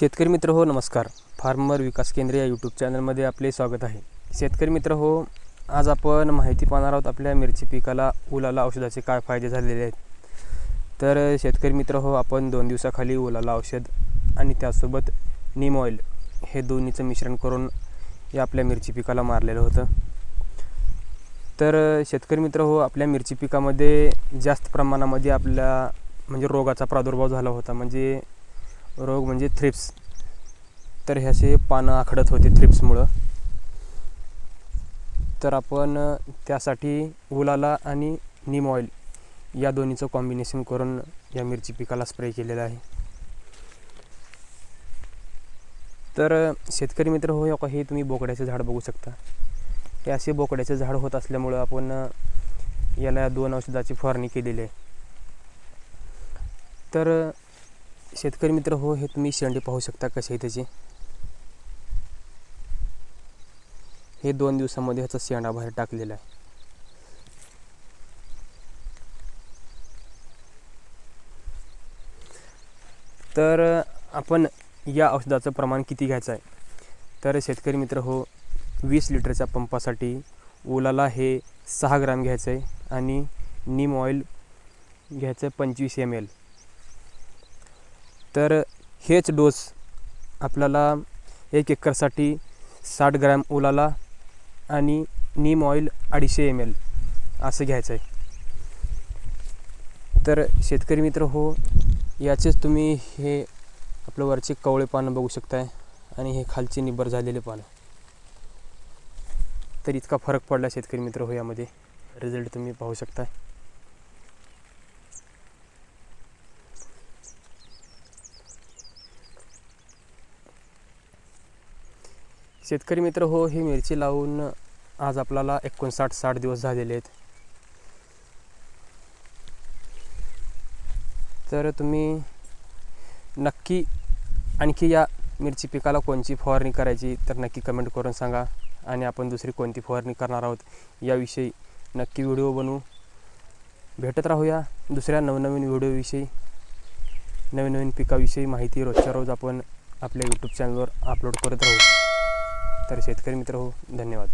शेतकरी मित्र हो, नमस्कार. फार्मर विकास केंद्र या यूट्यूब चॅनलमध्ये आपले स्वागत आहे. शेतकरी मित्र हो, आज आपण माहिती पाहणार आहोत आपल्या मिरची पिकाला उलाला औषधाचे काय फायदे झालेले आहेत. तर शेतकरी मित्र हो, आपण 2 दिवसाखाली उलाला औषध आणि त्यासोबत नीम ऑइल हे दोन्हीचं मिश्रण करून या आपल्या मिरची पिकाला मारलेलं होतं. तर शेतकरी मित्र हो, आपल्या मिरची पिकामध्ये जास्त प्रमाणामध्ये आपल्या रोगाचा प्रादुर्भाव झाला होता. रोग म्हणजे थ्रिप्स. तर ह्याचे पानं आखडत होते थ्रिप्समुळं. तर आपण त्यासाठी उलाला आणि नीम ऑइल या दोन्हीचं कॉम्बिनेशन करून या मिरची पिकाला स्प्रे केलेला आहे. तर शेतकरी मित्र हो, हे तुम्ही बोकड्याचे झाड बघू शकता. हे असे बोकड्याचे झाड होत असल्यामुळं आपण याला 2 औषधाची फवारणी केलेली आहे. तर शेतकरी मित्र हो, हे तुम्ही शेंडे पाहू शकता कसे आहे त्याचे. हे 2 दिवसामध्ये ह्याचा शेंडा बाहेर टाकलेला आहे. तर आपण या औषधाचं प्रमाण किती घ्यायचं आहे. तर शेतकरी मित्र हो, 20 लिटरच्या पंपासाठी उलाला हे 6 ग्रॅम घ्यायचं आहे आणि नीम ऑइल घ्यायचं 25 ml. तर हेच डोस आपल्याला 1 एकरसाठी 60 ग्रॅम उलाला आणि नीम ऑइल 250 ml असं घ्यायचं आहे. तर शेतकरी मित्र हो, याचेच तुम्ही हे आपलं वरचे कवळे पानं बघू शकताय आणि हे खालचे निब्बर झालेले पानं. तर इतका फरक पडला शेतकरी मित्र हो, यामध्ये रिझल्ट तुम्ही पाहू शकताय. शेतकरी मित्र हो, ही मिरची लावून आज आपल्याला 59-60 दिवस झालेले आहेत. तर तुम्ही नक्की आणखी या मिरची पिकाला कोणची फवारणी करायची तर नक्की कमेंट करून सांगा आणि आपण दुसरी कोणती फवारणी करणार आहोत याविषयी नक्की व्हिडिओ बनवू. भेटत राहूया दुसऱ्या नवनवीन व्हिडिओविषयी, नवीन पिकाविषयी माहिती रोजच्या रोज आपण आपल्या यूट्यूब चॅनलवर अपलोड करत राहू. तर शेतकरी मित्र हो, धन्यवाद.